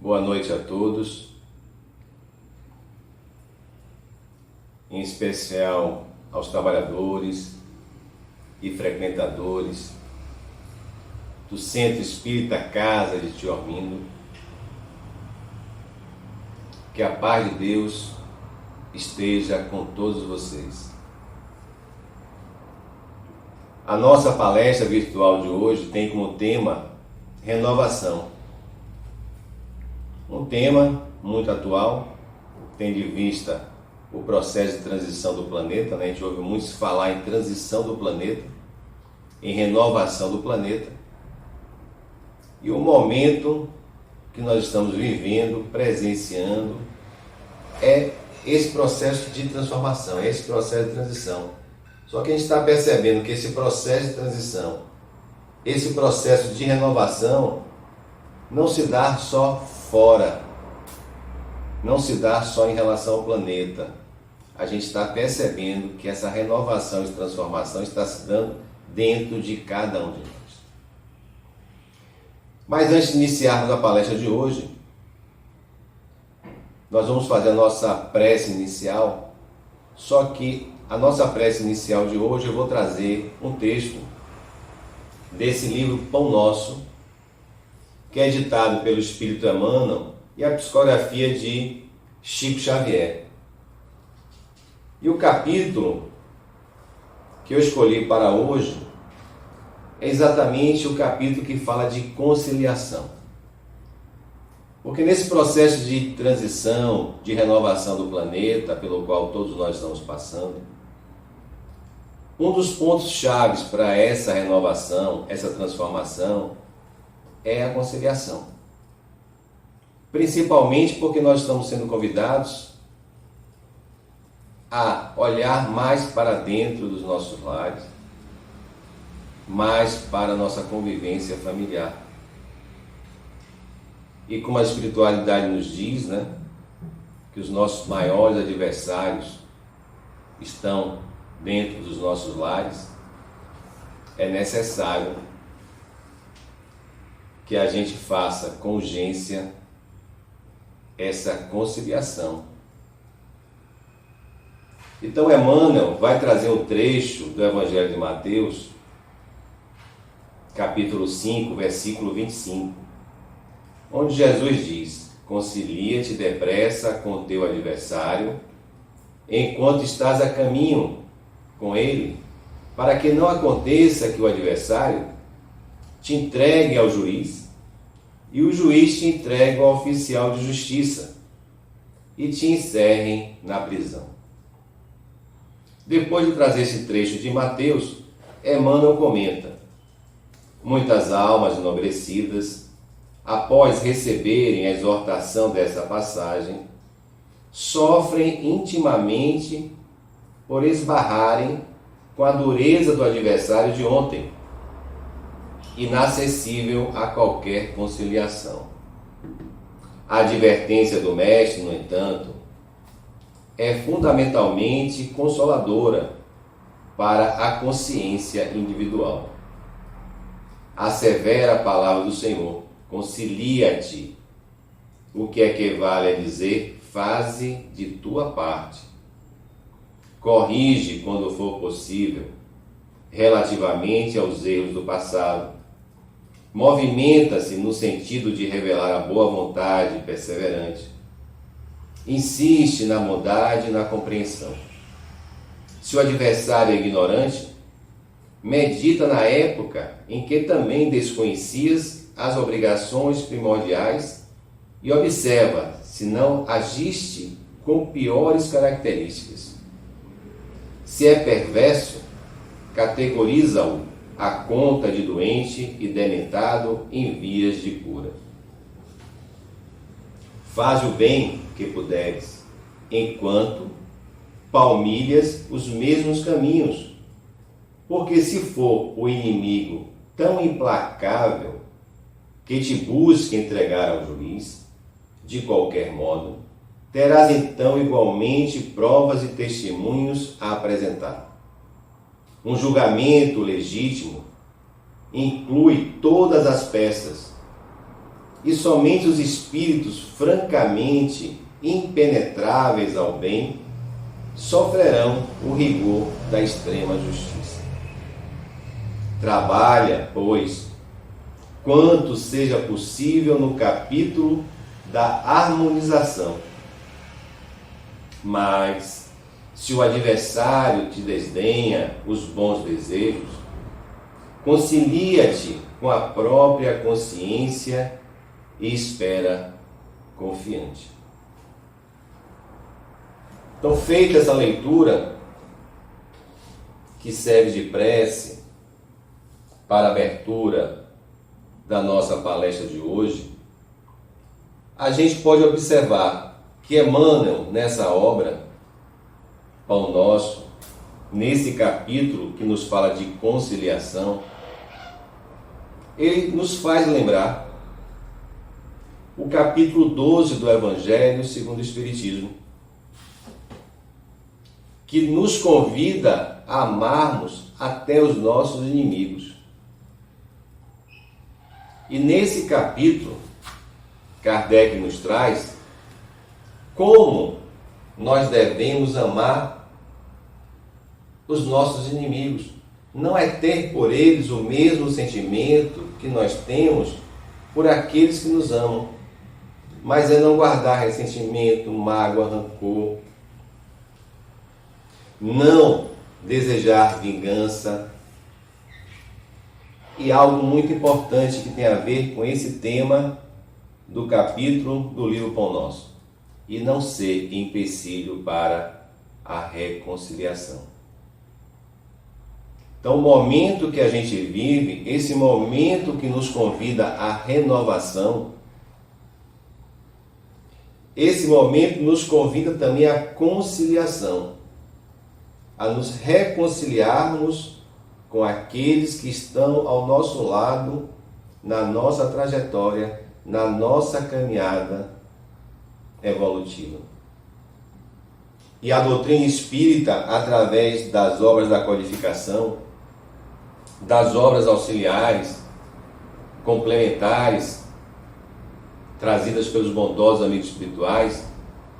Boa noite a todos, em especial aos trabalhadores e frequentadores do Centro Espírita Casa de Tio Armindo. Que a paz de Deus esteja com todos vocês. A nossa palestra virtual de hoje tem como tema renovação. Um tema muito atual, tendo em vista o processo de transição do planeta, né? A gente ouve muito falar em transição do planeta, em renovação do planeta, e o momento que nós estamos vivendo, presenciando, é esse processo de transformação, é esse processo de transição. Só que a gente está percebendo que esse processo de transição, esse processo de renovação, não se dá só fora, não se dá só em relação ao planeta. A gente está percebendo que essa renovação e transformação está se dando dentro de cada um de nós. Mas antes de iniciarmos a palestra de hoje, nós vamos fazer a nossa prece inicial, só que a nossa prece inicial de hoje eu vou trazer um texto desse livro Pão Nosso, que é editado pelo Espírito Emmanuel e a psicografia de Chico Xavier. E o capítulo que eu escolhi para hoje é exatamente o capítulo que fala de conciliação. Porque nesse processo de transição, de renovação do planeta, pelo qual todos nós estamos passando, um dos pontos chaves para essa renovação, essa transformação, é a conciliação. Principalmente porque nós estamos sendo convidados a olhar mais para dentro dos nossos lares, mais para a nossa convivência familiar. E como a espiritualidade nos diz, né, que os nossos maiores adversários estão dentro dos nossos lares, é necessário que a gente faça com urgência essa conciliação. Então Emmanuel vai trazer um trecho do Evangelho de Mateus, capítulo 5, versículo 25, onde Jesus diz: concilia-te depressa com teu adversário, enquanto estás a caminho com ele, para que não aconteça que o adversário te entregue ao juiz, e o juiz te entregue ao oficial de justiça, e te encerrem na prisão. Depois de trazer esse trecho de Mateus, Emmanuel comenta: muitas almas enobrecidas, após receberem a exortação dessa passagem, sofrem intimamente por esbarrarem com a dureza do adversário de ontem, inacessível a qualquer conciliação. A advertência do Mestre, no entanto, é fundamentalmente consoladora para a consciência individual. A severa palavra do Senhor: concilia-te, o que equivale a dizer, faze de tua parte. Corrige quando for possível, relativamente aos erros do passado. Movimenta-se no sentido de revelar a boa vontade perseverante. Insiste na bondade e na compreensão. Se o adversário é ignorante, medita na época em que também desconhecias as obrigações primordiais e observa se não agiste com piores características. Se é perverso, categoriza-o à conta de doente e dementado em vias de cura. Faz o bem que puderes, enquanto palmilhas os mesmos caminhos, porque se for o inimigo tão implacável que te busque entregar ao juiz, de qualquer modo, terás então igualmente provas e testemunhos a apresentar. Um julgamento legítimo inclui todas as peças e somente os espíritos francamente impenetráveis ao bem sofrerão o rigor da extrema justiça. Trabalha, pois, quanto seja possível no capítulo da harmonização. Mas, se o adversário te desdenha os bons desejos, concilia-te com a própria consciência e espera confiante. Então, feita essa leitura, que serve de prece para a abertura da nossa palestra de hoje, a gente pode observar que Emmanuel, nessa obra, Pão Nosso, nesse capítulo que nos fala de conciliação, ele nos faz lembrar o capítulo 12 do Evangelho segundo o Espiritismo, que nos convida a amarmos até os nossos inimigos. E nesse capítulo, Kardec nos traz como nós devemos amar os nossos inimigos. Não é ter por eles o mesmo sentimento que nós temos por aqueles que nos amam, mas é não guardar ressentimento, mágoa, rancor, não desejar vingança. E algo muito importante que tem a ver com esse tema do capítulo do livro Pão Nosso: e não ser empecilho para a reconciliação. Então, o momento que a gente vive, esse momento que nos convida à renovação, esse momento nos convida também à conciliação, a nos reconciliarmos com aqueles que estão ao nosso lado, na nossa trajetória, na nossa caminhada evolutiva. E a doutrina espírita, através das obras da codificação, das obras auxiliares, complementares, trazidas pelos bondosos amigos espirituais,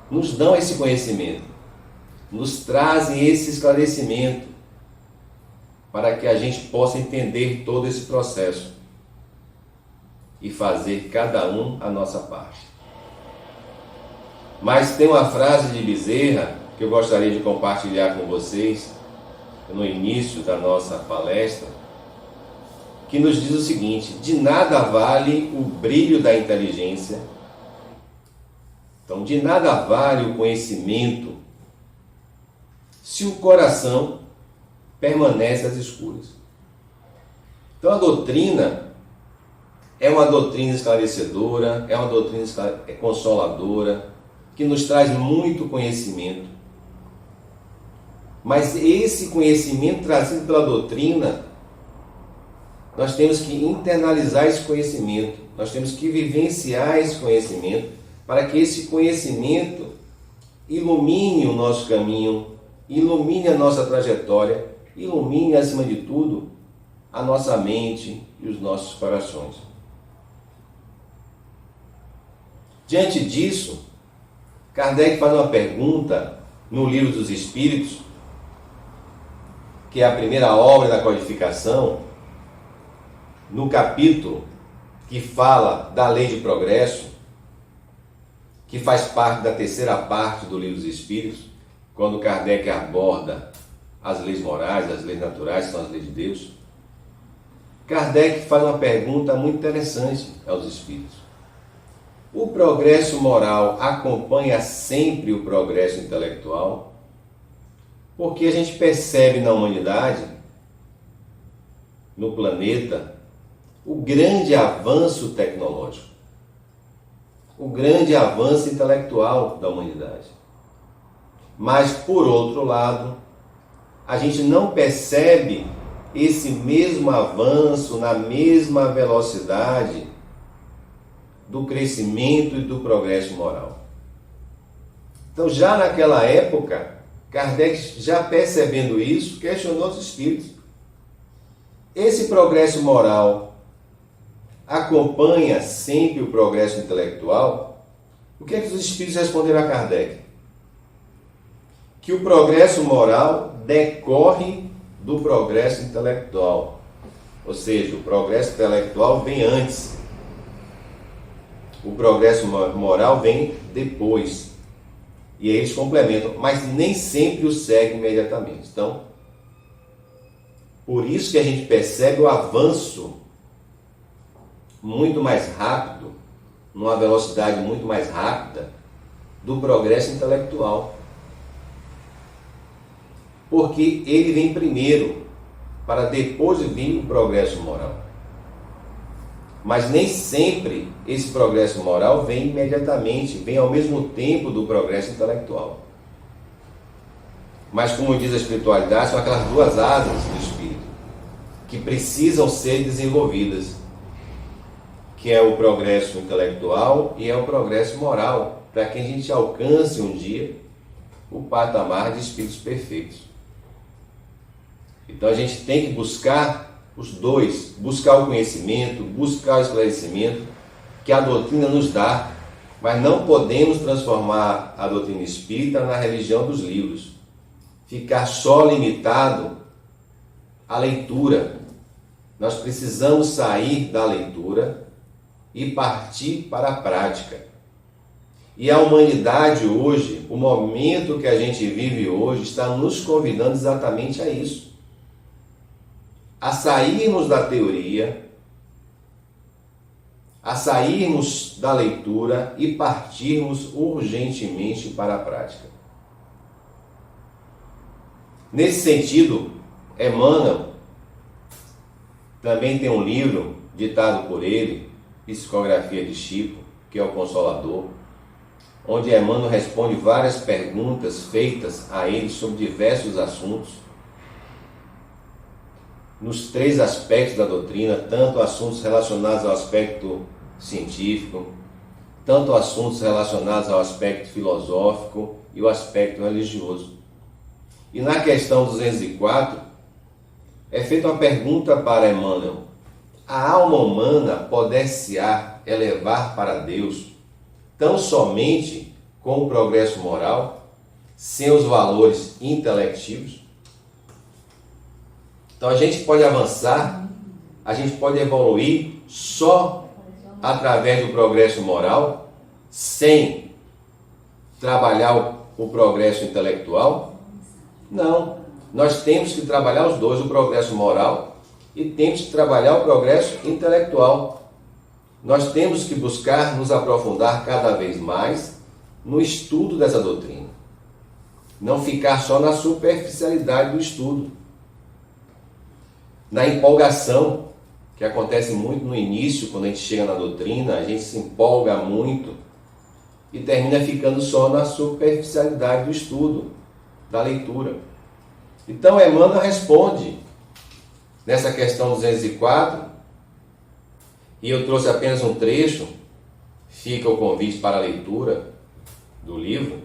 nos dão esse conhecimento, nos trazem esse esclarecimento, para que a gente possa entender todo esse processo e fazer cada um a nossa parte. Mas tem uma frase de Bezerra que eu gostaria de compartilhar com vocês no início da nossa palestra, que nos diz o seguinte: de nada vale o brilho da inteligência, então de nada vale o conhecimento, se o coração permanece às escuras. Então a doutrina é uma doutrina esclarecedora, é uma doutrina consoladora, que nos traz muito conhecimento. Mas esse conhecimento trazido pela doutrina, nós temos que internalizar esse conhecimento, nós temos que vivenciar esse conhecimento, para que esse conhecimento ilumine o nosso caminho, ilumine a nossa trajetória, ilumine, acima de tudo, a nossa mente e os nossos corações. Diante disso, Kardec faz uma pergunta no Livro dos Espíritos, que é a primeira obra da codificação, no capítulo que fala da lei de progresso, que faz parte da terceira parte do Livro dos Espíritos, quando Kardec aborda as leis morais, as leis naturais, que são as leis de Deus. Kardec faz uma pergunta muito interessante aos espíritos: o progresso moral acompanha sempre o progresso intelectual? Porque a gente percebe na humanidade, no planeta, o grande avanço tecnológico, o grande avanço intelectual da humanidade. Mas, por outro lado, a gente não percebe esse mesmo avanço na mesma velocidade do crescimento e do progresso moral. Então, já naquela época, Kardec, já percebendo isso, questionou os espíritos: esse progresso moral, acompanha sempre o progresso intelectual, o que é que os espíritos responderam a Kardec? Que o progresso moral decorre do progresso intelectual. Ou seja, o progresso intelectual vem antes. O progresso moral vem depois. E aí eles complementam, mas nem sempre o segue imediatamente. Então, por isso que a gente percebe o avanço muito mais rápido, numa velocidade muito mais rápida, do progresso intelectual. Porque ele vem primeiro, para depois vir o progresso moral. Mas nem sempre esse progresso moral vem imediatamente, vem ao mesmo tempo do progresso intelectual. Mas como diz a espiritualidade, são aquelas duas asas do espírito que precisam ser desenvolvidas, que é o progresso intelectual e é o progresso moral, para que a gente alcance um dia o patamar de espíritos perfeitos. Então a gente tem que buscar os dois, buscar o conhecimento, buscar o esclarecimento que a doutrina nos dá, mas não podemos transformar a doutrina espírita na religião dos livros, ficar só limitado à leitura. Nós precisamos sair da leitura e partir para a prática. E a humanidade hoje, o momento que a gente vive hoje, está nos convidando exatamente a isso. A sairmos da teoria, a sairmos da leitura e partirmos urgentemente para a prática. Nesse sentido, Emmanuel também tem um livro ditado por ele, Psicografia de Chico, que é o Consolador, onde Emmanuel responde várias perguntas feitas a ele sobre diversos assuntos, nos três aspectos da doutrina, tanto assuntos relacionados ao aspecto científico, tanto assuntos relacionados ao aspecto filosófico e o aspecto religioso. E na questão 204, é feita uma pergunta para Emmanuel: a alma humana poder-se-á elevar para Deus tão somente com o progresso moral, sem os valores intelectivos? Então a gente pode avançar, a gente pode evoluir só através do progresso moral, sem trabalhar o progresso intelectual? Não, nós temos que trabalhar os dois, o progresso moral e temos que trabalhar o progresso intelectual. Nós temos que buscar nos aprofundar cada vez mais no estudo dessa doutrina. Não ficar só na superficialidade do estudo, na empolgação, que acontece muito no início, quando a gente chega na doutrina, a gente se empolga muito e termina ficando só na superficialidade do estudo, da leitura. Então Emmanuel responde nessa questão 204, e eu trouxe apenas um trecho, fica o convite para a leitura do livro.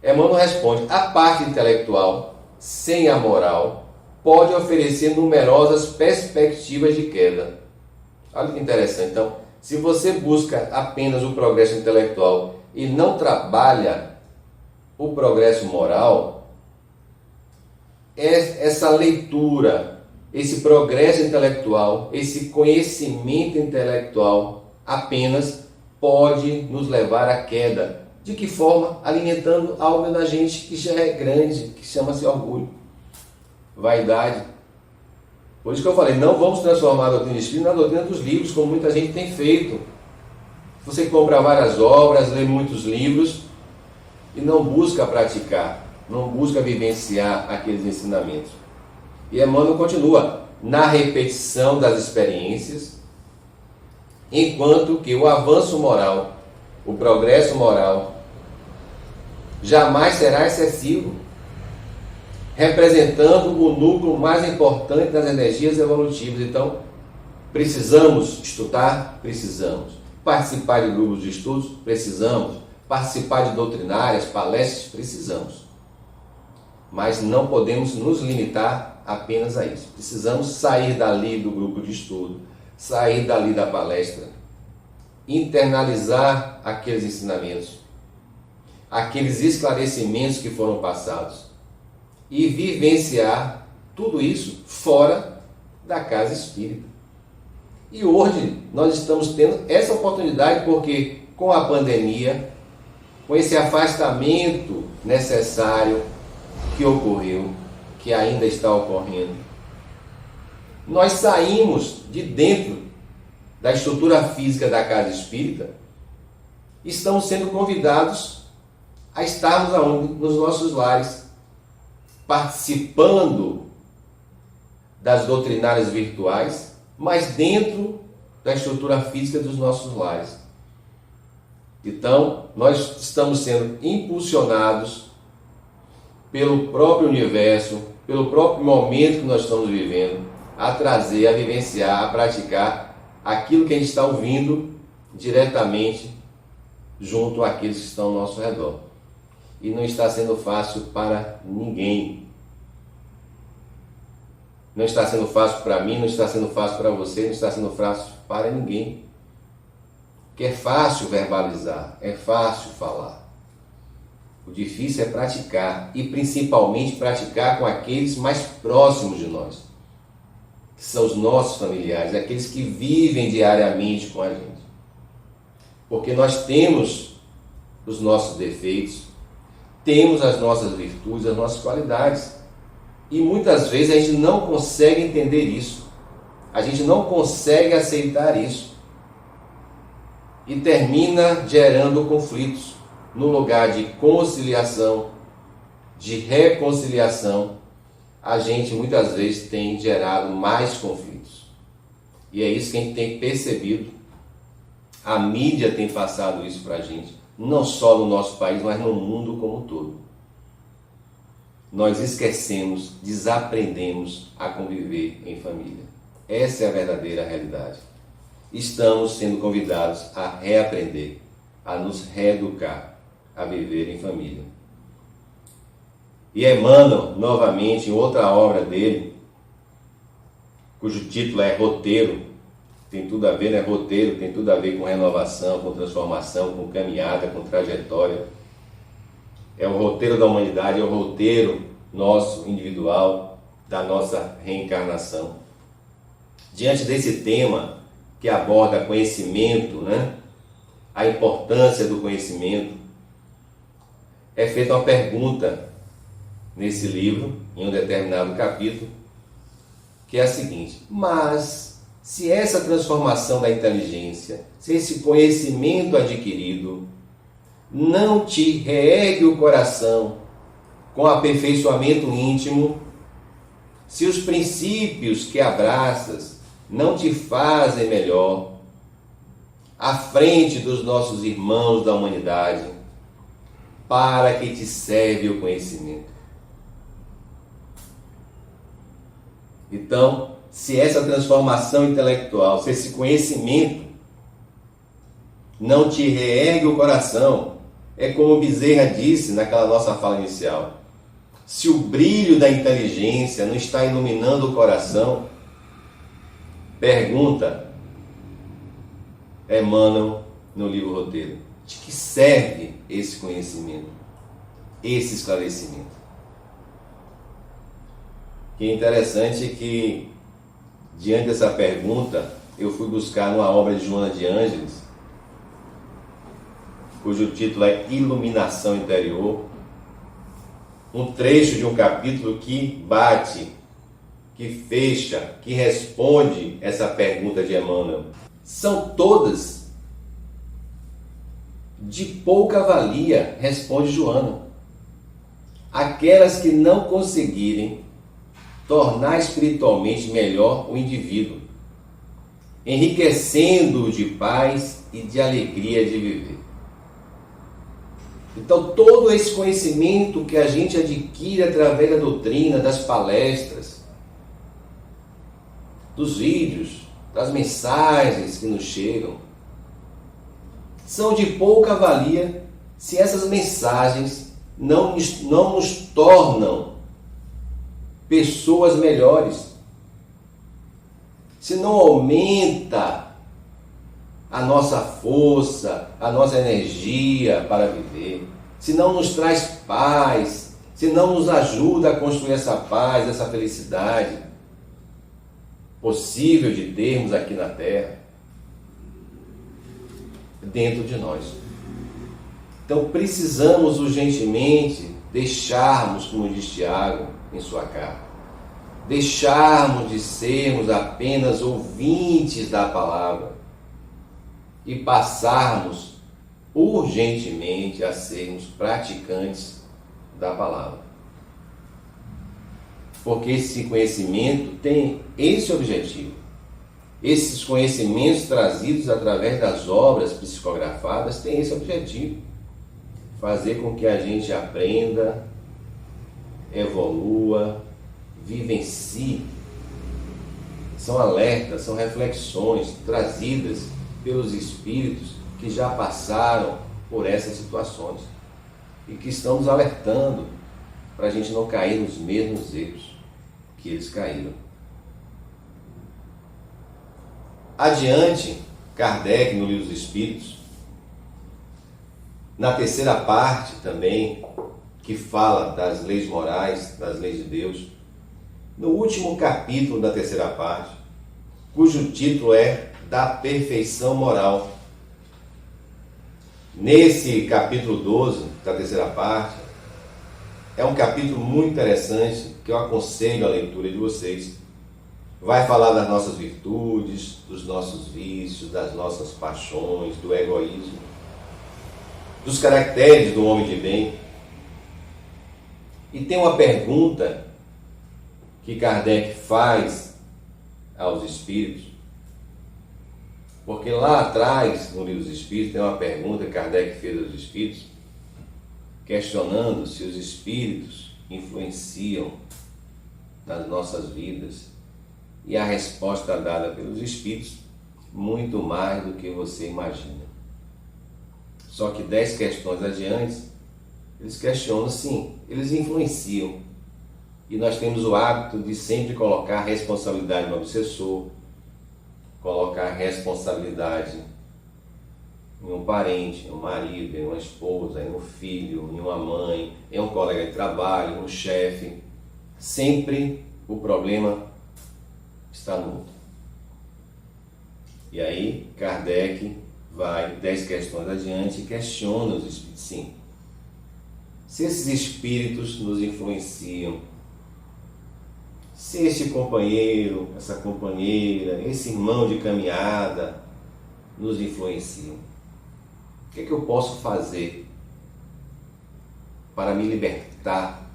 Emmanuel responde: a parte intelectual, sem a moral, pode oferecer numerosas perspectivas de queda. Olha que interessante. Então, se você busca apenas o progresso intelectual e não trabalha o progresso moral, essa leitura, esse progresso intelectual, esse conhecimento intelectual apenas pode nos levar à queda. De que forma? Alimentando algo na gente que já é grande, que chama-se orgulho, vaidade. Por isso que eu falei, não vamos transformar a doutrina espírita na doutrina dos livros, como muita gente tem feito. Você compra várias obras, lê muitos livros e não busca praticar, não busca vivenciar aqueles ensinamentos. E Emmanuel continua: na repetição das experiências, enquanto que o avanço moral, o progresso moral, jamais será excessivo, representando o núcleo mais importante das energias evolutivas. Então, precisamos estudar? Precisamos. Participar de grupos de estudos? Precisamos. Participar de doutrinárias, palestras? Precisamos. Mas não podemos nos limitar apenas a isso. Precisamos sair dali do grupo de estudo, sair dali da palestra, internalizar aqueles ensinamentos, aqueles esclarecimentos que foram passados e vivenciar tudo isso fora da casa espírita. E hoje nós estamos tendo essa oportunidade porque com a pandemia, com esse afastamento necessário que ocorreu, que ainda está ocorrendo, nós saímos de dentro da estrutura física da casa espírita, estamos sendo convidados a estarmos aonde? Nos nossos lares, participando das doutrinárias virtuais, mas dentro da estrutura física dos nossos lares. Então, nós estamos sendo impulsionados pelo próprio universo, pelo próprio momento que nós estamos vivendo, a trazer, a vivenciar, a praticar aquilo que a gente está ouvindo diretamente junto àqueles que estão ao nosso redor. E não está sendo fácil para ninguém. Não está sendo fácil para mim, não está sendo fácil para você, não está sendo fácil para ninguém. Porque é fácil verbalizar, é fácil falar. O difícil é praticar, e principalmente praticar com aqueles mais próximos de nós, que são os nossos familiares, aqueles que vivem diariamente com a gente. Porque nós temos os nossos defeitos, temos as nossas virtudes, as nossas qualidades. E muitas vezes a gente não consegue entender isso. A gente não consegue aceitar isso. E termina gerando conflitos. No lugar de conciliação, de reconciliação, a gente muitas vezes tem gerado mais conflitos. E é isso que a gente tem percebido. A mídia tem passado isso para a gente, não só no nosso país, mas no mundo como um todo. Nós esquecemos, desaprendemos a conviver em família. Essa é a verdadeira realidade. Estamos sendo convidados a reaprender, a nos reeducar, a viver em família. E Emmanuel, novamente, em outra obra dele, cujo título é Roteiro, tem tudo a ver, né? Roteiro tem tudo a ver com renovação, com transformação, com caminhada, com trajetória. É o roteiro da humanidade, é o roteiro nosso, individual, da nossa reencarnação. Diante desse tema que aborda conhecimento, né? A importância do conhecimento, é feita uma pergunta nesse livro, em um determinado capítulo, que é a seguinte: mas se essa transformação da inteligência, se esse conhecimento adquirido não te reergue o coração com aperfeiçoamento íntimo, se os princípios que abraças não te fazem melhor à frente dos nossos irmãos da humanidade, para que te serve o conhecimento? Então, se essa transformação intelectual, se esse conhecimento não te reergue o coração, é como Bezerra disse naquela nossa fala inicial: se o brilho da inteligência não está iluminando o coração, pergunta Emmanuel no livro Roteiro, de que serve esse conhecimento, esse esclarecimento? Que é interessante que, diante dessa pergunta, eu fui buscar numa obra de Joana de Ângeles, cujo título é Iluminação Interior, um trecho de um capítulo que bate, que fecha, que responde essa pergunta de Emmanuel. São todas de pouca valia, responde Joana. Aquelas que não conseguirem tornar espiritualmente melhor o indivíduo, enriquecendo-o de paz e de alegria de viver. Então, todo esse conhecimento que a gente adquire através da doutrina, das palestras, dos vídeos, das mensagens que nos chegam, são de pouca valia se essas mensagens não nos tornam pessoas melhores. se não aumenta a nossa força, a nossa energia para viver, se não nos traz paz, se não nos ajuda a construir essa paz, essa felicidade possível de termos aqui na Terra, dentro de nós. Então precisamos urgentemente deixarmos, como diz Tiago em sua carta, deixarmos de sermos apenas ouvintes da palavra e passarmos urgentemente a sermos praticantes da palavra. Porque esse conhecimento tem esse objetivo. Esses conhecimentos trazidos através das obras psicografadas têm esse objetivo: fazer com que a gente aprenda, evolua, vivencie. São alertas, são reflexões trazidas pelos espíritos que já passaram por essas situações e que estão nos alertando para a gente não cair nos mesmos erros que eles caíram. Adiante, Kardec, no Livro dos Espíritos, na terceira parte também, que fala das leis morais, das leis de Deus, no último capítulo da terceira parte, cujo título é Da Perfeição Moral. Nesse capítulo 12 da terceira parte, é um capítulo muito interessante que eu aconselho a leitura de vocês. Vai falar das nossas virtudes, dos nossos vícios, das nossas paixões, do egoísmo, dos caracteres do homem de bem. E tem uma pergunta que Kardec faz aos espíritos, porque lá atrás, no Livro dos Espíritos, tem uma pergunta que Kardec fez aos espíritos, questionando se os espíritos influenciam nas nossas vidas. E a resposta dada pelos espíritos, muito mais do que você imagina. Só que 10 questões adiante, eles questionam, sim, eles influenciam. E nós temos o hábito de sempre colocar a responsabilidade no obsessor, colocar a responsabilidade em um parente, em um marido, em uma esposa, em um filho, em uma mãe, em um colega de trabalho, em um chefe. Sempre o problema está no outro. E aí Kardec vai 10 questões adiante e questiona os espíritos. Sim, se esses espíritos nos influenciam, se esse companheiro, essa companheira, esse irmão de caminhada nos influenciam, o que é que eu posso fazer para me libertar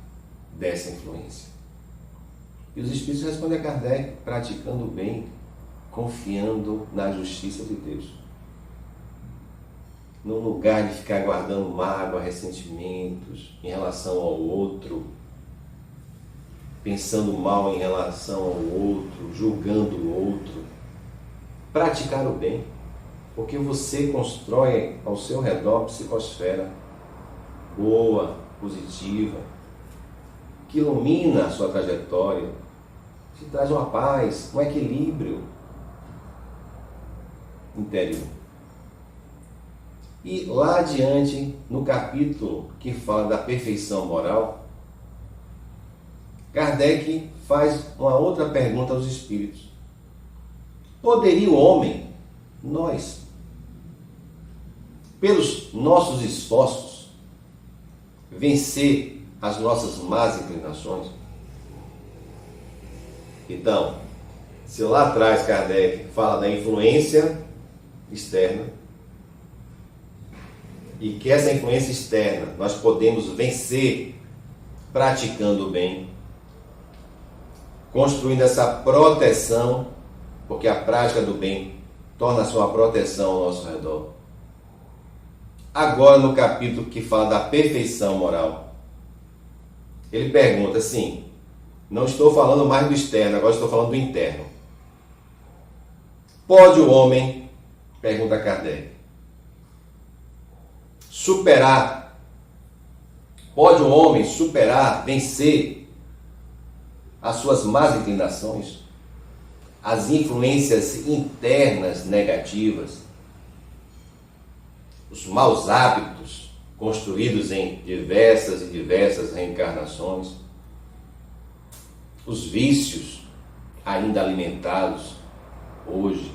dessa influência? E os espíritos respondem a Kardec: praticando o bem, confiando na justiça de Deus. No lugar de ficar guardando mágoa, ressentimentos em relação ao outro, pensando mal em relação ao outro, julgando o outro, praticar o bem, porque você constrói ao seu redor psicosfera boa, positiva, que ilumina a sua trajetória, te traz uma paz, um equilíbrio interior. E lá adiante, no capítulo que fala da perfeição moral, Kardec faz uma outra pergunta aos espíritos: poderia o homem, nós, pelos nossos esforços, vencer as nossas más inclinações? Então, se lá atrás Kardec fala da influência externa, e que essa influência externa nós podemos vencer praticando o bem, construindo essa proteção, porque a prática do bem torna-se uma proteção ao nosso redor. Agora, no capítulo que fala da perfeição moral, ele pergunta assim: não estou falando mais do externo, agora estou falando do interno. Pode o homem, pergunta Kardec, pode o homem superar, vencer as suas más inclinações? as influências internas negativas, os maus hábitos construídos em diversas e diversas reencarnações, os vícios ainda alimentados hoje,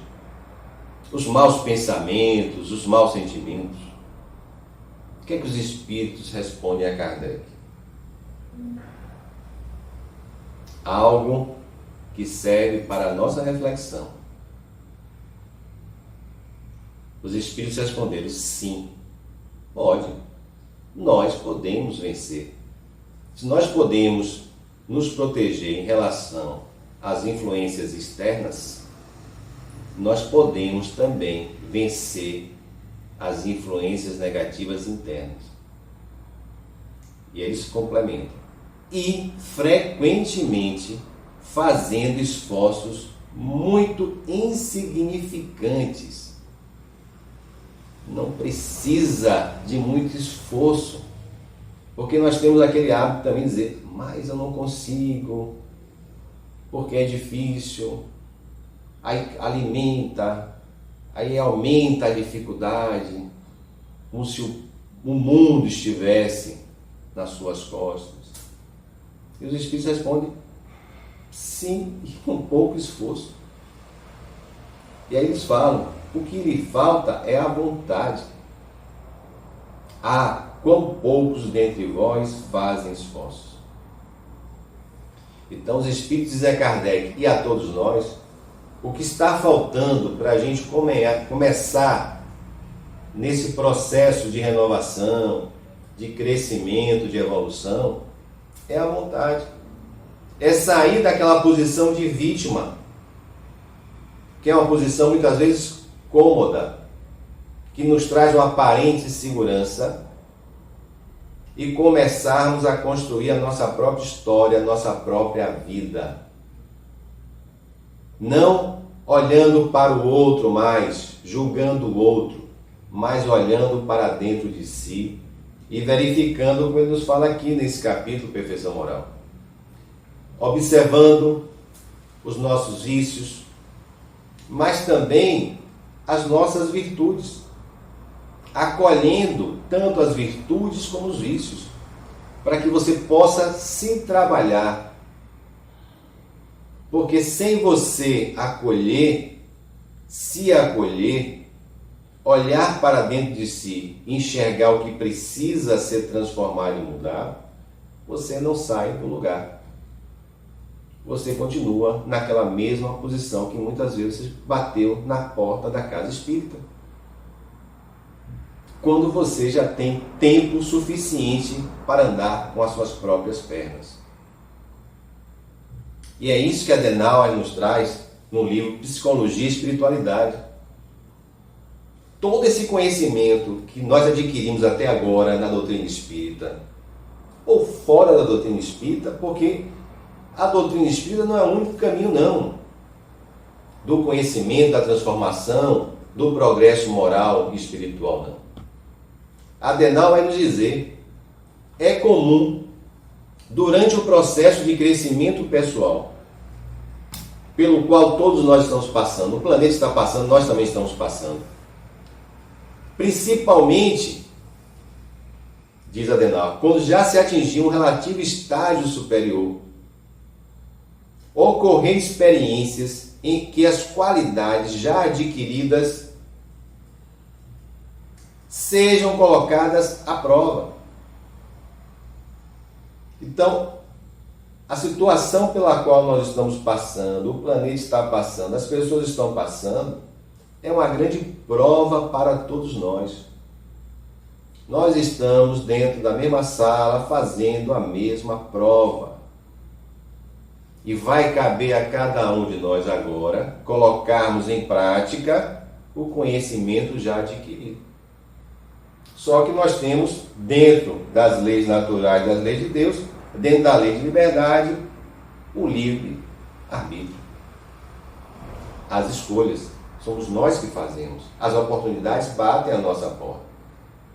os maus pensamentos, os maus sentimentos. O que é que os espíritos respondem a Kardec? Algo que serve para a nossa reflexão. Os espíritos responderam: sim, pode. Nós podemos vencer. Se nós podemos nos proteger em relação às influências externas, nós podemos também vencer as influências negativas internas. E eles complementam. E frequentemente fazendo esforços muito insignificantes. Não precisa de muito esforço, porque nós temos aquele hábito também de dizer: mas eu não consigo, porque é difícil. Aí alimenta, aí aumenta a dificuldade, como se o mundo estivesse nas suas costas. E os espíritos respondem: sim, e com pouco esforço. E aí eles falam: o que lhe falta é a vontade. Ah, quão poucos dentre vós fazem esforços. Então os espíritos de Zé Kardec e a todos nós, o que está faltando para a gente começar nesse processo de renovação, de crescimento, de evolução, é a vontade. É sair daquela posição de vítima, que é uma posição muitas vezes cômoda, que nos traz uma aparente segurança, e começarmos a construir a nossa própria história, a nossa própria vida. Não olhando para o outro mais, julgando o outro, mas olhando para dentro de si e verificando, como ele nos fala aqui nesse capítulo, Perfeição Moral. Observando os nossos vícios, mas também as nossas virtudes, acolhendo tanto as virtudes como os vícios, para que você possa se trabalhar. Porque sem você acolher, se acolher, olhar para dentro de si, enxergar o que precisa ser transformado e mudar, você não sai do lugar. Você continua naquela mesma posição que muitas vezes você bateu na porta da casa espírita, quando você já tem tempo suficiente para andar com as suas próprias pernas. E é isso que Adenauer nos traz no livro Psicologia e Espiritualidade. Todo esse conhecimento que nós adquirimos até agora na doutrina espírita, ou fora da doutrina espírita, porque a doutrina espírita não é o único caminho, não, do conhecimento, da transformação, do progresso moral e espiritual, não. Adenauer vai nos dizer: é comum, durante o processo de crescimento pessoal, pelo qual todos nós estamos passando, o planeta está passando, nós também estamos passando, principalmente, diz Adenauer, quando já se atingiu um relativo estágio superior, ocorrer experiências em que as qualidades já adquiridas sejam colocadas à prova. Então, a situação pela qual nós estamos passando, o planeta está passando, as pessoas estão passando, é uma grande prova para todos nós. Nós estamos dentro da mesma sala fazendo a mesma prova. E vai caber a cada um de nós agora colocarmos em prática o conhecimento já adquirido. Só que nós temos, dentro das leis naturais, das leis de Deus, dentro da lei de liberdade, o livre-arbítrio. As escolhas, somos nós que fazemos. As oportunidades batem à nossa porta,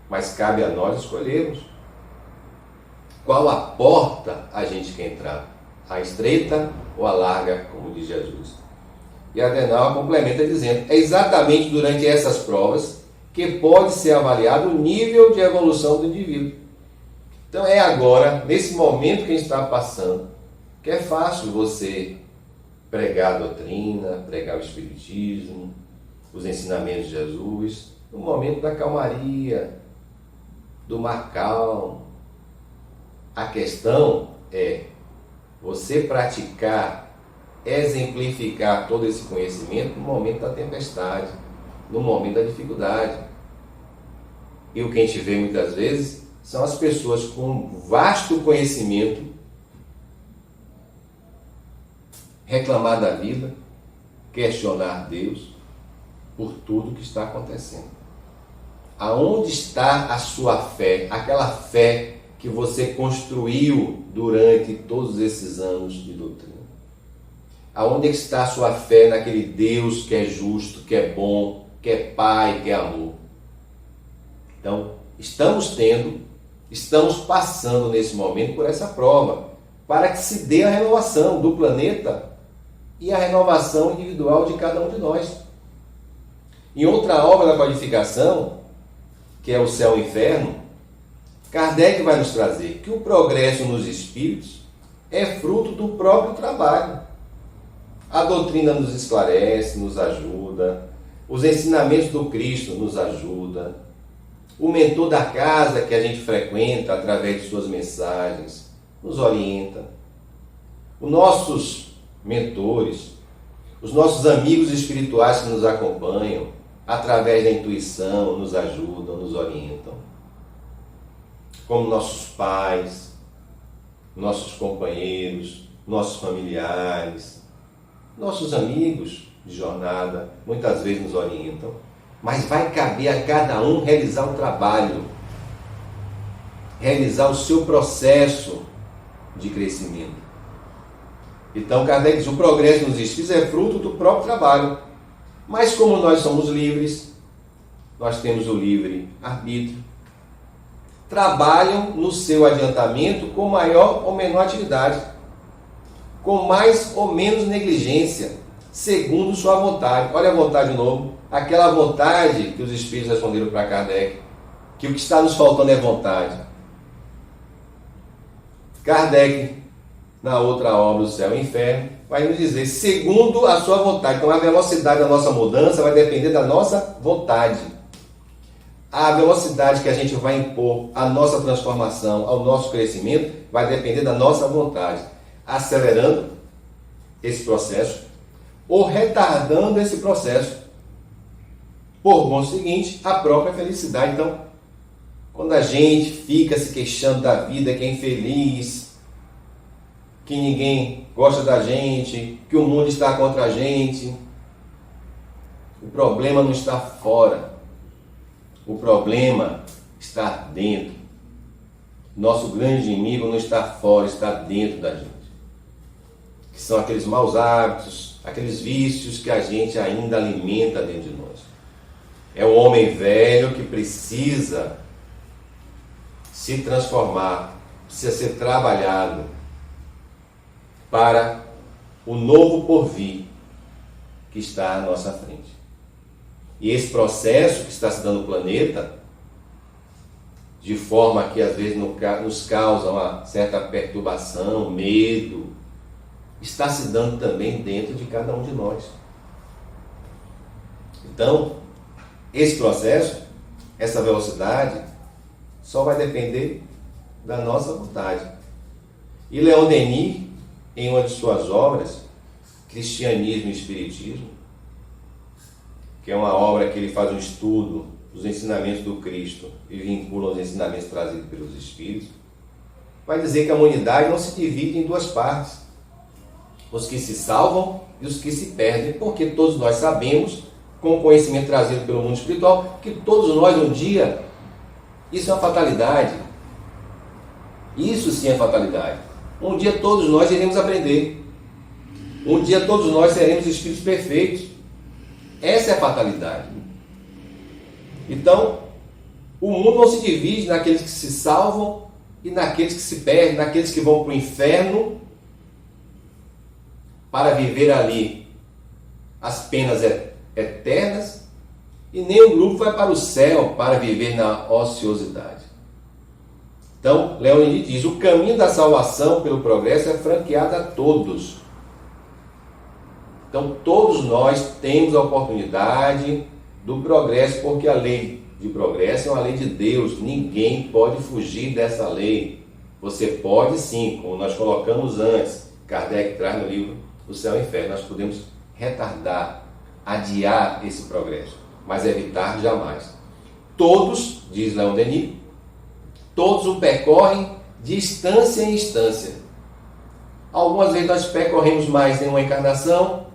mas cabe a nós escolhermos qual a porta a gente quer entrar, a estreita ou a larga, como diz Jesus. E Adenauer complementa dizendo: é exatamente durante essas provas que pode ser avaliado o nível de evolução do indivíduo. Então é agora, nesse momento que a gente está passando, que é fácil você pregar a doutrina, pregar o Espiritismo, os ensinamentos de Jesus, no momento da calmaria, do mar calmo. A questão é você praticar, exemplificar todo esse conhecimento no momento da tempestade, no momento da dificuldade. E o que a gente vê muitas vezes são as pessoas com vasto conhecimento reclamar da vida, questionar Deus por tudo que está acontecendo. Aonde está a sua fé? Aquela fé que você construiu durante todos esses anos de doutrina. Aonde está a sua fé naquele Deus que é justo, que é bom, que é Pai, que é amor? Então, estamos passando nesse momento por essa prova, para que se dê a renovação do planeta e a renovação individual de cada um de nós. Em outra obra da codificação, que é o Céu e o Inferno, Kardec vai nos trazer que o progresso nos espíritos é fruto do próprio trabalho. A doutrina nos esclarece, nos ajuda, os ensinamentos do Cristo nos ajudam, o mentor da casa que a gente frequenta através de suas mensagens nos orienta, os nossos mentores, os nossos amigos espirituais que nos acompanham através da intuição nos ajudam, nos orientam, como nossos pais, nossos companheiros, nossos familiares, nossos amigos de jornada, muitas vezes nos orientam, mas vai caber a cada um realizar o trabalho, realizar o seu processo de crescimento. Então, Kardec diz, o progresso nos espíritos é fruto do próprio trabalho, mas como nós somos livres, nós temos o livre arbítrio, trabalham no seu adiantamento com maior ou menor atividade, com mais ou menos negligência, segundo sua vontade. Olha a vontade de novo, aquela vontade que os espíritos responderam para Kardec, que o que está nos faltando é vontade. Kardec, na outra obra, O Céu e o Inferno, vai nos dizer, segundo a sua vontade. Então a velocidade da nossa mudança vai depender da nossa vontade. A velocidade que a gente vai impor à nossa transformação, ao nosso crescimento, vai depender da nossa vontade, acelerando esse processo ou retardando esse processo. Por conseguinte, a própria felicidade. Então, quando a gente fica se queixando da vida, que é infeliz, que ninguém gosta da gente, que o mundo está contra a gente, o problema não está fora. O problema está dentro. Nosso grande inimigo não está fora, está dentro da gente. Que são aqueles maus hábitos, aqueles vícios que a gente ainda alimenta dentro de nós. É um homem velho que precisa se transformar, precisa ser trabalhado para o novo porvir que está à nossa frente. E esse processo que está se dando no planeta, de forma que às vezes nos causa uma certa perturbação, medo, está se dando também dentro de cada um de nós. Então, esse processo, essa velocidade, só vai depender da nossa vontade. E Leon Denis, em uma de suas obras, Cristianismo e Espiritismo, que é uma obra que ele faz um estudo dos ensinamentos do Cristo e vincula os ensinamentos trazidos pelos Espíritos, vai dizer que a humanidade não se divide em duas partes, os que se salvam e os que se perdem, porque todos nós sabemos, com o conhecimento trazido pelo mundo espiritual, que todos nós um dia, isso é uma fatalidade, isso sim é fatalidade, um dia todos nós iremos aprender, um dia todos nós seremos espíritos perfeitos. Essa é a fatalidade. Então, o mundo não se divide naqueles que se salvam e naqueles que se perdem, naqueles que vão para o inferno para viver ali as penas eternas, e nenhum grupo vai para o céu para viver na ociosidade. Então, Leon Denis diz: o caminho da salvação pelo progresso é franqueado a todos. Então, todos nós temos a oportunidade do progresso, porque a lei de progresso é uma lei de Deus. Ninguém pode fugir dessa lei. Você pode sim, como nós colocamos antes, Kardec traz no livro O Céu e o Inferno, nós podemos retardar, adiar esse progresso, mas evitar jamais. Todos, diz Leon Denis, todos o percorrem de instância em instância. Algumas vezes nós percorremos mais em uma encarnação,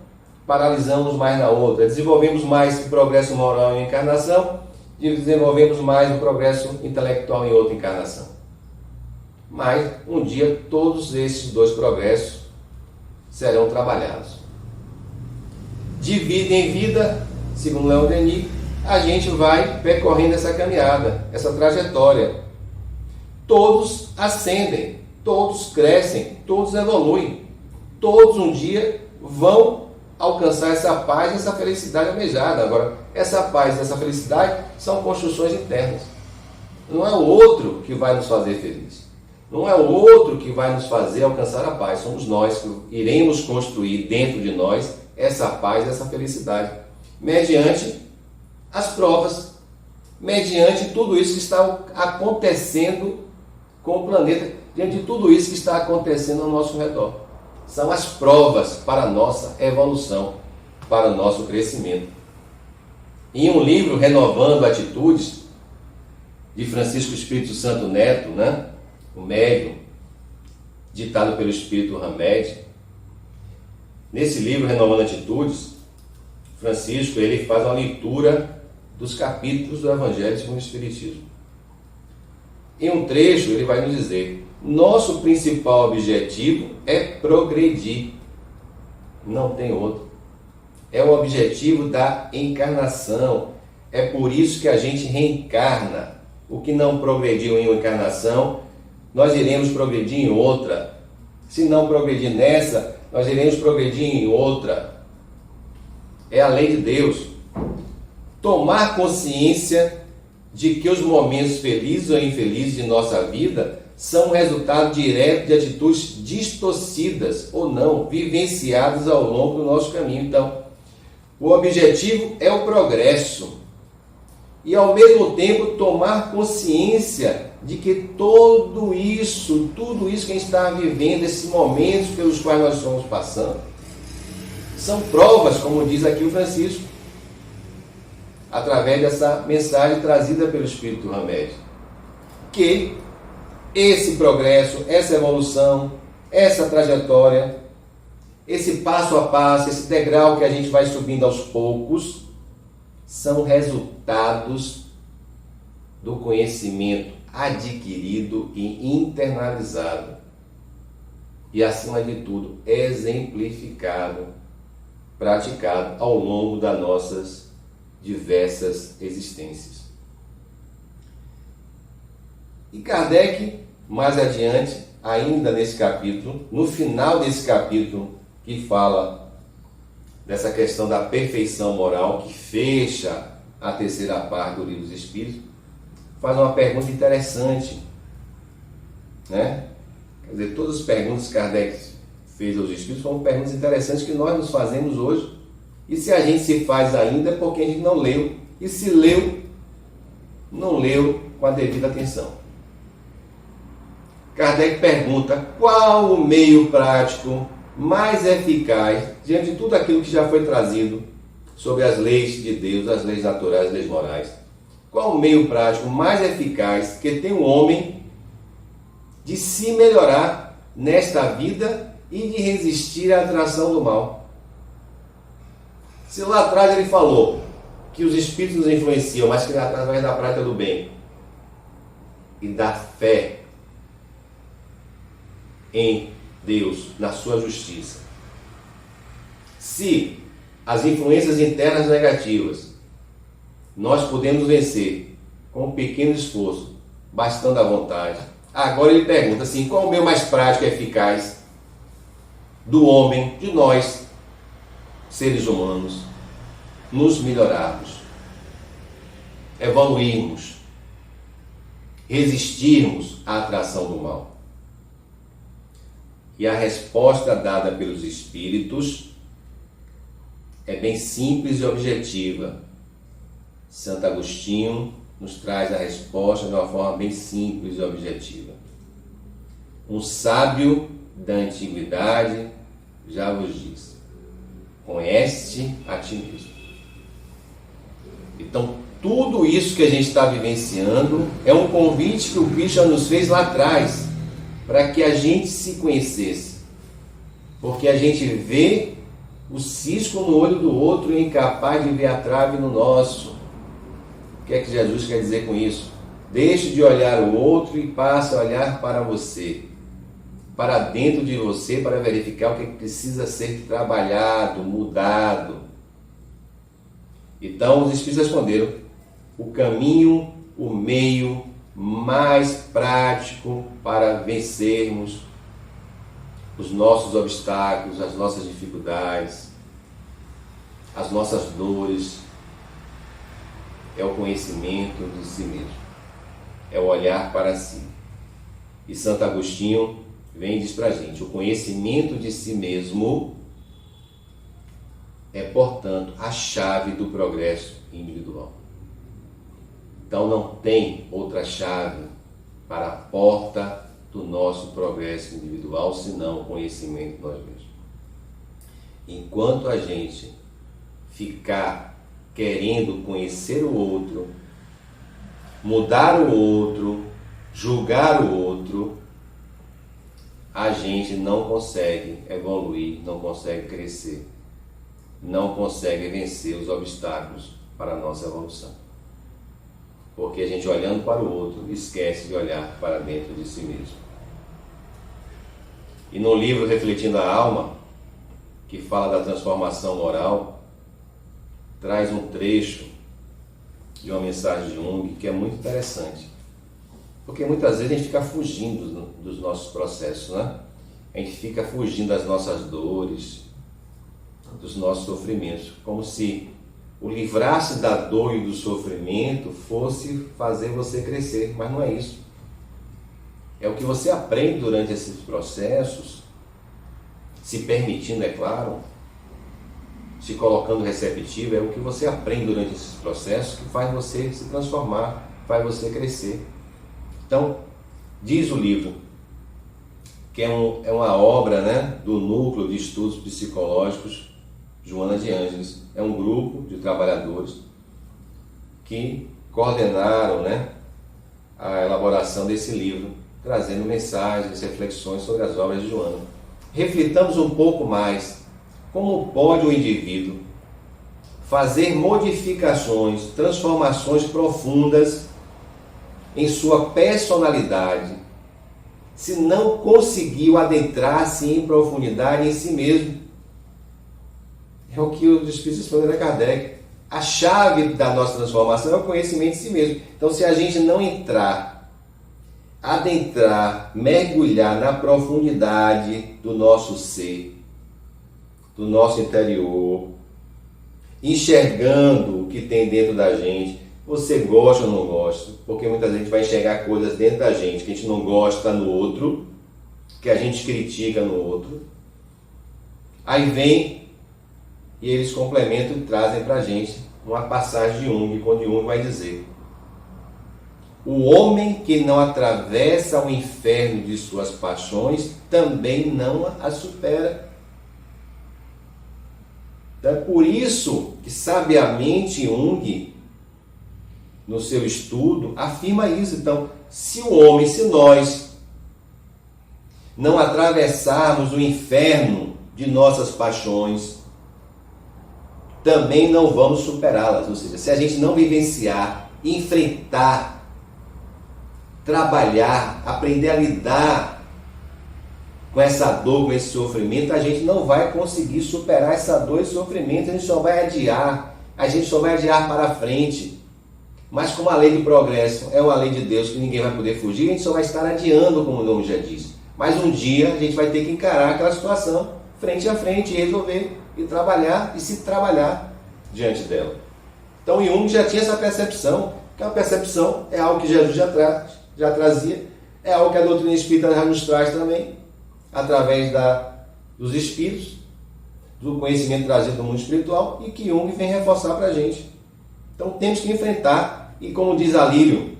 paralisamos mais na outra, desenvolvemos mais o progresso moral em uma encarnação, desenvolvemos mais o progresso intelectual em outra encarnação. Mas um dia todos esses dois progressos serão trabalhados. De vida em vida, segundo Leon Denis, a gente vai percorrendo essa caminhada, essa trajetória. Todos ascendem, todos crescem, todos evoluem. Todos um dia vão alcançar essa paz, essa felicidade almejada. Agora, essa paz, essa felicidade são construções internas. Não é o outro que vai nos fazer felizes. Não é o outro que vai nos fazer alcançar a paz. Somos nós que iremos construir dentro de nós essa paz, essa felicidade, mediante as provas, mediante tudo isso que está acontecendo com o planeta, diante de tudo isso que está acontecendo ao nosso redor. São as provas para a nossa evolução, para o nosso crescimento. Em um livro, Renovando Atitudes, de Francisco Espírito Santo Neto, o médium, ditado pelo Espírito Hamed, nesse livro, Renovando Atitudes, Francisco ele faz uma leitura dos capítulos do Evangelho segundo o Espiritismo. Em um trecho, ele vai nos dizer: nosso principal objetivo é progredir. Não tem outro. É o objetivo da encarnação. É por isso que a gente reencarna. O que não progrediu em uma encarnação, nós iremos progredir em outra. Se não progredir nessa, nós iremos progredir em outra. É a lei de Deus. Tomar consciência de que os momentos felizes ou infelizes de nossa vida são resultado direto de atitudes distorcidas ou não, vivenciadas ao longo do nosso caminho. Então, o objetivo é o progresso. E ao mesmo tempo tomar consciência de que tudo isso que a gente está vivendo, esses momentos pelos quais nós estamos passando, são provas, como diz aqui o Francisco, através dessa mensagem trazida pelo Espírito Hamed, que esse progresso, essa evolução, essa trajetória, esse passo a passo, esse degrau que a gente vai subindo aos poucos, são resultados do conhecimento adquirido e internalizado e, acima de tudo, exemplificado, praticado ao longo das nossas diversas existências. E Kardec, mais adiante, ainda nesse capítulo, no final desse capítulo, que fala dessa questão da perfeição moral, que fecha a terceira parte do Livro dos Espíritos, faz uma pergunta interessante, Quer dizer, todas as perguntas que Kardec fez aos Espíritos foram perguntas interessantes que nós nos fazemos hoje. E se a gente se faz ainda é porque a gente não leu. E se leu, não leu com a devida atenção. Kardec pergunta: qual o meio prático mais eficaz, diante de tudo aquilo que já foi trazido sobre as leis de Deus, as leis naturais, as leis morais, qual o meio prático mais eficaz que tem o homem de se melhorar nesta vida e de resistir à atração do mal? Se lá atrás ele falou que os espíritos nos influenciam, mas que através da prática do bem e da fé em Deus, na sua justiça, se as influências internas negativas nós podemos vencer com um pequeno esforço, bastando a vontade. Agora ele pergunta assim: qual o meio mais prático e eficaz do homem, de nós, seres humanos, nos melhorarmos, evoluirmos, resistirmos à atração do mal. E a resposta dada pelos Espíritos é bem simples e objetiva. Santo Agostinho nos traz a resposta de uma forma bem simples e objetiva. Um sábio da antiguidade já vos diz: conhece-te a ti mesmo. Então, tudo isso que a gente está vivenciando é um convite que o Cristo já nos fez lá atrás, para que a gente se conhecesse. Porque a gente vê o cisco no olho do outro e é incapaz de ver a trave no nosso. O que é que Jesus quer dizer com isso? Deixe de olhar o outro e passe a olhar para você, para dentro de você, para verificar o que precisa ser trabalhado, mudado. Então os Espíritos responderam: o caminho, o meio mais prático para vencermos os nossos obstáculos, as nossas dificuldades, as nossas dores, é o conhecimento de si mesmo, é o olhar para si. E Santo Agostinho vem e diz para a gente: o conhecimento de si mesmo é, portanto, a chave do progresso individual. Então não tem outra chave para a porta do nosso progresso individual senão o conhecimento de nós mesmos. Enquanto a gente ficar querendo conhecer o outro, mudar o outro, julgar o outro, a gente não consegue evoluir, não consegue crescer, não consegue vencer os obstáculos para a nossa evolução. Porque a gente, olhando para o outro, esquece de olhar para dentro de si mesmo. E no livro Refletindo a Alma, que fala da transformação moral, traz um trecho de uma mensagem de Jung que é muito interessante. Porque muitas vezes a gente fica fugindo dos nossos processos, né? A gente fica fugindo das nossas dores, dos nossos sofrimentos, como se o livrar-se da dor e do sofrimento fosse fazer você crescer, mas não é isso. É o que você aprende durante esses processos, se permitindo, é claro, se colocando receptivo, é o que você aprende durante esses processos que faz você se transformar, faz você crescer. Então, diz o livro, que é uma obra, né, do Núcleo de Estudos Psicológicos Joana de Ângeles. É um grupo de trabalhadores que coordenaram, né, a elaboração desse livro, trazendo mensagens, reflexões sobre as obras de Joana. Reflitamos um pouco mais como pode o indivíduo fazer modificações, transformações profundas em sua personalidade, se não conseguiu adentrar-se em profundidade em si mesmo. É o que os Espíritos responderam a Kardec. A chave da nossa transformação é o conhecimento de si mesmo. Então, se a gente não adentrar, mergulhar na profundidade do nosso ser, do nosso interior, enxergando o que tem dentro da gente, você gosta ou não gosta? Porque muitas vezes a gente vai enxergar coisas dentro da gente que a gente não gosta no outro, que a gente critica no outro. Aí vem e eles complementam e trazem para a gente uma passagem de Jung, quando Jung vai dizer: o homem que não atravessa o inferno de suas paixões também não a supera. Então é por isso que sabiamente Jung, no seu estudo, afirma isso. Então, se nós não atravessarmos o inferno de nossas paixões, também não vamos superá-las. Ou seja, se a gente não vivenciar, enfrentar, trabalhar, aprender a lidar com essa dor, com esse sofrimento, a gente não vai conseguir superar essa dor e sofrimento, a gente só vai adiar para frente. Mas como a lei do progresso é uma lei de Deus que ninguém vai poder fugir, a gente só vai estar adiando, como o nome já diz. Mas um dia a gente vai ter que encarar aquela situação frente a frente e resolver. e trabalhar e se trabalhar diante dela. Então Jung já tinha essa percepção, que a percepção é algo que Jesus já trazia, é algo que a doutrina espírita já nos traz também, através dos espíritos, do conhecimento trazido do mundo espiritual, e que Jung vem reforçar para a gente. Então temos que enfrentar, e como diz Alírio,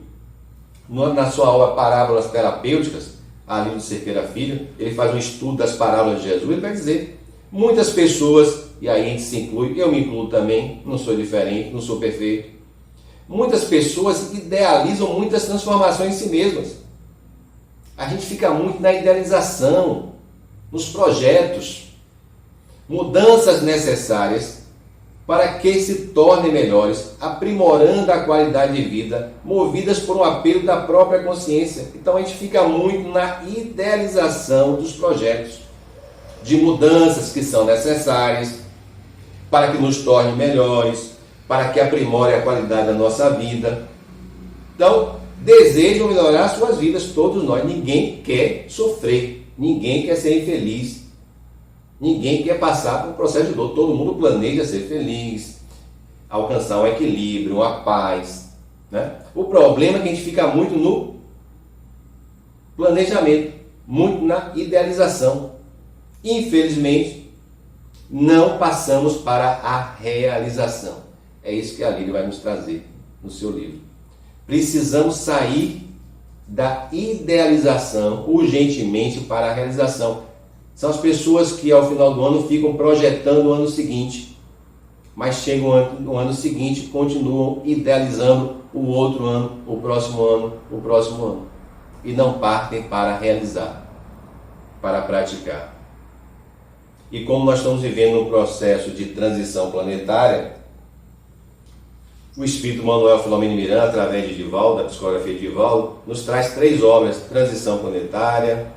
na sua obra Parábolas Terapêuticas, Alírio de Cerqueira Filho, ele faz um estudo das parábolas de Jesus, ele vai dizer, muitas pessoas, e aí a gente se inclui, eu me incluo também, não sou diferente, não sou perfeito, muitas pessoas idealizam muitas transformações em si mesmas. A gente fica muito na idealização, nos projetos, mudanças necessárias para que se tornem melhores, aprimorando a qualidade de vida, movidas por um apelo da própria consciência. Então a gente fica muito na idealização dos projetos, de mudanças que são necessárias para que nos tornem melhores, para que aprimore a qualidade da nossa vida. Então, desejam melhorar suas vidas, todos nós. Ninguém quer sofrer, ninguém quer ser infeliz. Ninguém quer passar por um processo de dor. Todo mundo planeja ser feliz, alcançar um equilíbrio, uma paz, né? O problema é que a gente fica muito no planejamento, muito na idealização. Infelizmente, não passamos para a realização. É isso que a Lília vai nos trazer no seu livro. Precisamos sair da idealização urgentemente para a realização. São as pessoas que ao final do ano ficam projetando o ano seguinte, mas chegam no ano seguinte e continuam idealizando o outro ano, o próximo ano, e não partem para realizar, para praticar. E como nós estamos vivendo um processo de transição planetária, o Espírito Manuel Filomeno Miranda, através de Divaldo, da psicografia de Divaldo, nos traz 3 obras: Transição Planetária,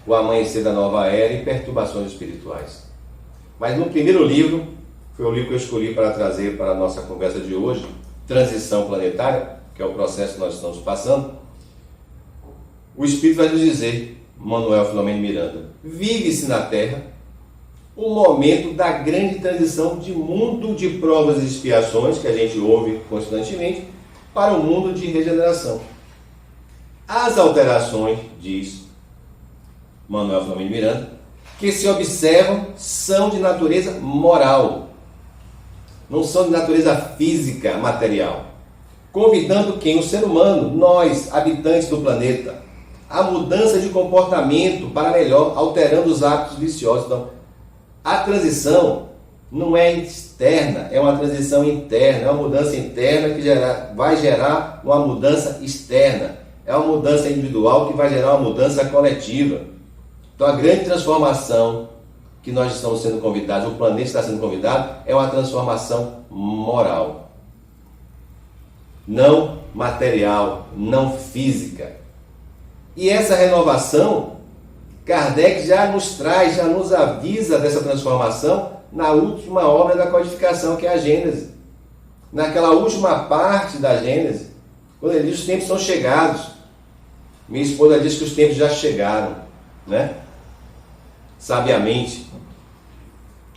O Amanhecer da Nova Era e Perturbações Espirituais. Mas no primeiro livro, foi o livro que eu escolhi para trazer para a nossa conversa de hoje, Transição Planetária, que é o processo que nós estamos passando, o Espírito vai nos dizer, Manuel Filomeno Miranda, vive-se na Terra o momento da grande transição de mundo de provas e expiações, que a gente ouve constantemente, para o mundo de regeneração. As alterações, diz Manuel Filomeno Miranda, que se observam são de natureza moral, não são de natureza física, material, convidando quem? O ser humano, nós, habitantes do planeta, a mudança de comportamento para melhor, alterando os hábitos viciosos. Então, a transição não é externa, é uma transição interna, é uma mudança interna que vai gerar uma mudança externa, é uma mudança individual que vai gerar uma mudança coletiva. Então a grande transformação que nós estamos sendo convidados, o planeta está sendo convidado, é uma transformação moral, não material, não física. E essa renovação, Kardec já nos traz, já nos avisa dessa transformação na última obra da codificação, que é a Gênese. Naquela última parte da Gênese, quando ele diz que os tempos são chegados. Minha esposa diz que os tempos já chegaram, né? Sabiamente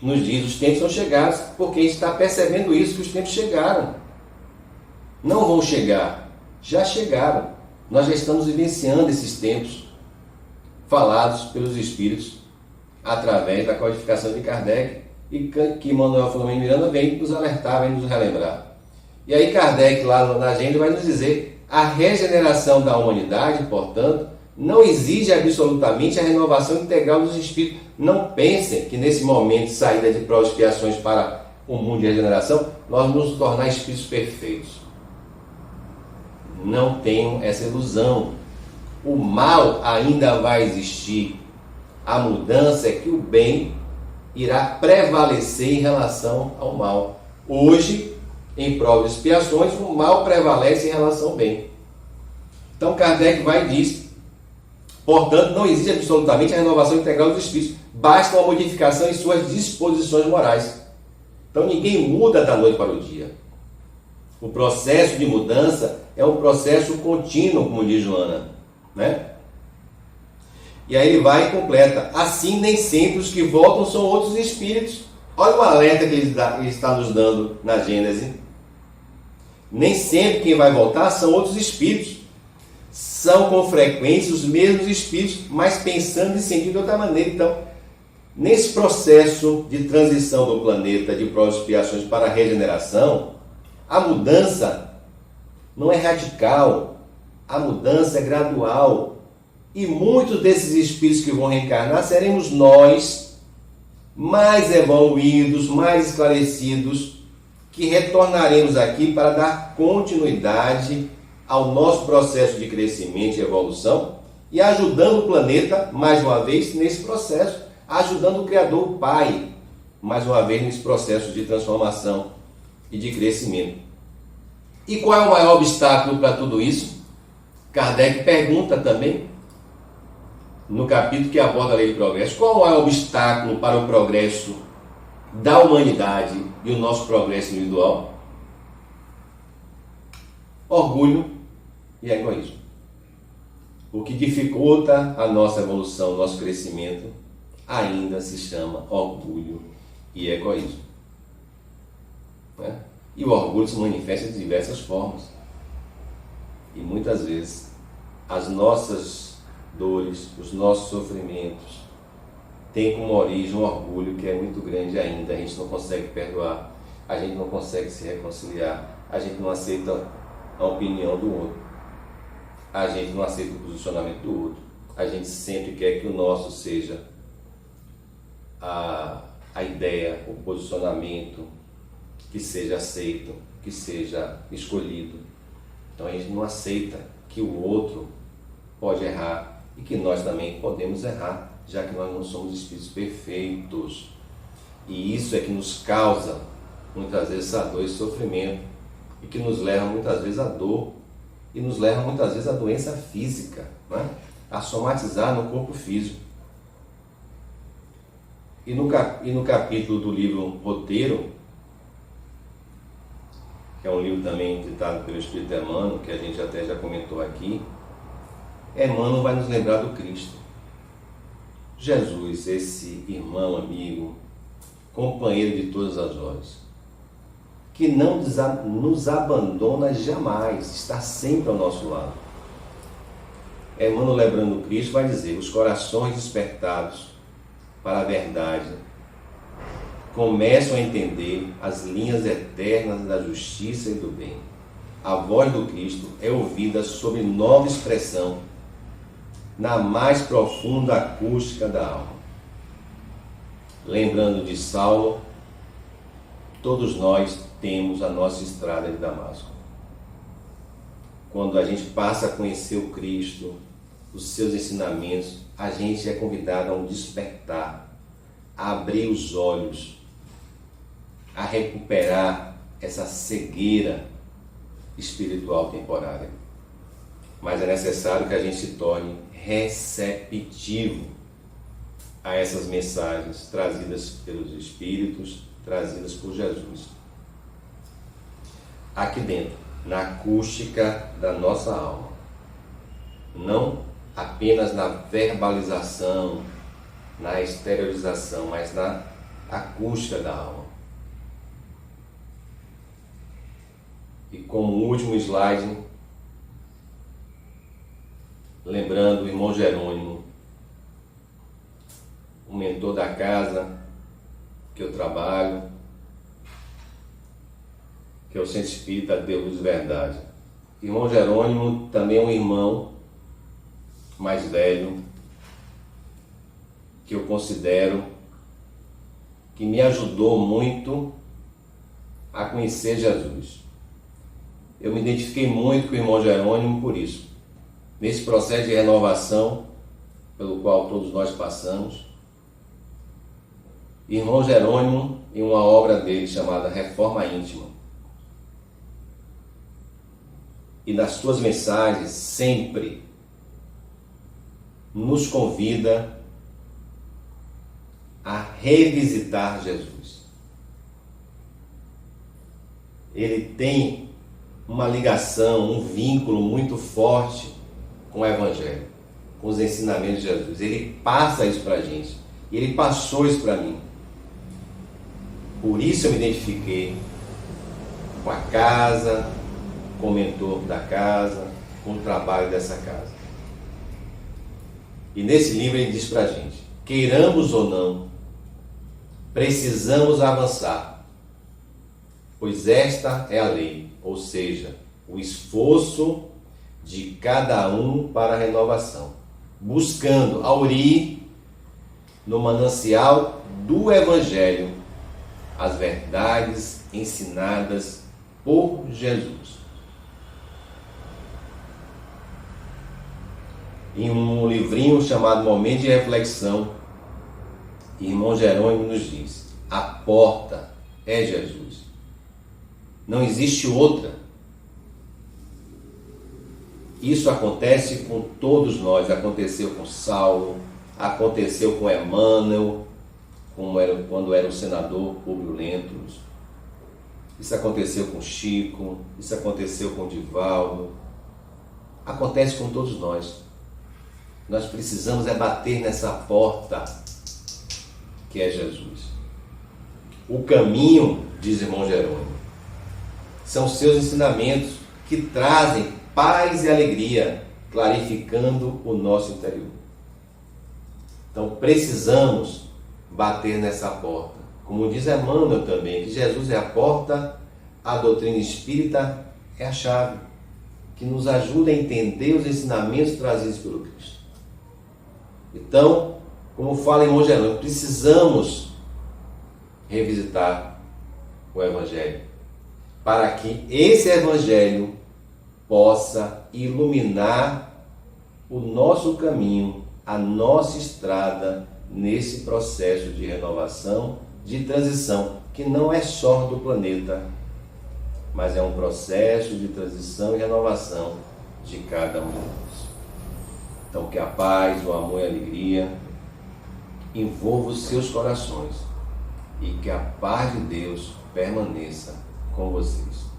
nos diz, os tempos são chegados, porque a gente está percebendo isso, que os tempos chegaram. Não vão chegar, já chegaram. Nós já estamos vivenciando esses tempos falados pelos Espíritos através da codificação de Kardec e que Manuel Filomeno Miranda vem nos alertar, vem nos relembrar. E aí Kardec lá na agenda vai nos dizer: a regeneração da humanidade, portanto, não exige absolutamente a renovação integral dos espíritos. Não pensem que nesse momento de saída de provas e expiações para o mundo de regeneração, nós vamos nos tornar espíritos perfeitos. Não tenham essa ilusão. O mal ainda vai existir. A mudança é que o bem irá prevalecer em relação ao mal. Hoje, em provas e expiações, o mal prevalece em relação ao bem. Então Kardec vai e diz: portanto, não existe absolutamente a renovação integral dos espíritos, basta uma modificação em suas disposições morais. Então ninguém muda da noite para o dia. O processo de mudança é um processo contínuo, como diz Joana, né? E aí ele vai e completa: assim nem sempre os que voltam são outros espíritos. Olha o alerta que ele está nos dando na Gênesis. Nem sempre quem vai voltar são outros espíritos. São com frequência os mesmos espíritos, mas pensando e sentindo de outra maneira. Então, nesse processo de transição do planeta de provas e expiações para a regeneração, a mudança não é radical, a mudança é gradual. E muitos desses espíritos que vão reencarnar seremos nós, mais evoluídos, mais esclarecidos, que retornaremos aqui para dar continuidade ao nosso processo de crescimento e evolução e ajudando o planeta, mais uma vez, nesse processo, ajudando o Criador, o Pai, mais uma vez, nesse processo de transformação e de crescimento. E qual é o maior obstáculo para tudo isso? Kardec pergunta também, no capítulo que aborda a lei do progresso, qual é o maior obstáculo para o progresso da humanidade e o nosso progresso individual? Orgulho e egoísmo. O que dificulta a nossa evolução, o nosso crescimento, ainda se chama orgulho e egoísmo. Né? E o orgulho se manifesta de diversas formas. E muitas vezes as nossas dores, os nossos sofrimentos têm como origem um orgulho que é muito grande ainda. A gente não consegue perdoar, a gente não consegue se reconciliar, a gente não aceita a opinião do outro, a gente não aceita o posicionamento do outro, a gente sempre quer que o nosso seja a ideia, o posicionamento que seja aceito, que seja escolhido. Então a gente não aceita que o outro pode errar e que nós também podemos errar, já que nós não somos espíritos perfeitos. E isso é que nos causa muitas vezes a dor e sofrimento, e que nos leva muitas vezes à dor, e nos leva muitas vezes à doença física, né? A somatizar no corpo físico. E no capítulo do livro Roteiro, que é um livro também ditado pelo Espírito Emmanuel, que a gente até já comentou aqui, Emmanuel vai nos lembrar do Cristo. Jesus, esse irmão, amigo, companheiro de todas as horas, que não nos abandona jamais, está sempre ao nosso lado. Emmanuel, lembrando o Cristo, vai dizer: os corações despertados para a verdade começam a entender as linhas eternas da justiça e do bem. A voz do Cristo é ouvida sob nova expressão, na mais profunda acústica da alma. Lembrando de Saulo, todos nós temos a nossa estrada de Damasco. Quando a gente passa a conhecer o Cristo, os seus ensinamentos, a gente é convidado a um despertar, a abrir os olhos, a recuperar essa cegueira espiritual temporária. Mas é necessário que a gente se torne receptivo a essas mensagens trazidas pelos Espíritos, trazidas por Jesus. Aqui dentro, na acústica da nossa alma. Não apenas na verbalização, na exteriorização, mas na acústica da alma. E como último slide, lembrando o irmão Jerônimo, o mentor da casa que eu trabalho, que é o Centro Espírita Deus Luz e Verdade. Irmão Jerônimo também é um irmão mais velho, que eu considero que me ajudou muito a conhecer Jesus. Eu me identifiquei muito com o irmão Jerônimo por isso. Nesse processo de renovação pelo qual todos nós passamos, irmão Jerônimo, em uma obra dele chamada Reforma Íntima, e nas suas mensagens sempre nos convida a revisitar Jesus. Ele tem uma ligação, um vínculo muito forte com o Evangelho, com os ensinamentos de Jesus. Ele passa isso para a gente. E ele passou isso para mim. Por isso eu me identifiquei com a casa, com o mentor da casa, com o trabalho dessa casa. E nesse livro ele diz pra gente, queiramos ou não, precisamos avançar, pois esta é a lei, ou seja, o esforço de cada um para a renovação, buscando aurir no manancial do Evangelho as verdades ensinadas por Jesus. Em um livrinho chamado Momento de Reflexão, irmão Jerônimo nos diz, a porta é Jesus. Não existe outra. Isso acontece com todos nós. Aconteceu com Saulo, aconteceu com Emmanuel, quando era o senador Públio Lentulus. Isso aconteceu com Chico, isso aconteceu com Divaldo. Acontece com todos nós. Nós precisamos é bater nessa porta que é Jesus. O caminho, diz irmão Jerônimo, são seus ensinamentos que trazem paz e alegria, clarificando o nosso interior. Então precisamos bater nessa porta. Como diz Emmanuel também, que Jesus é a porta, a doutrina espírita é a chave, que nos ajuda a entender os ensinamentos trazidos pelo Cristo. Então, como fala irmão Jerônimo, precisamos revisitar o Evangelho, para que esse Evangelho possa iluminar o nosso caminho, a nossa estrada nesse processo de renovação, de transição, que não é só do planeta, mas é um processo de transição e renovação de cada um de nós. Então, que a paz, o amor e a alegria envolvam os seus corações e que a paz de Deus permaneça com vocês.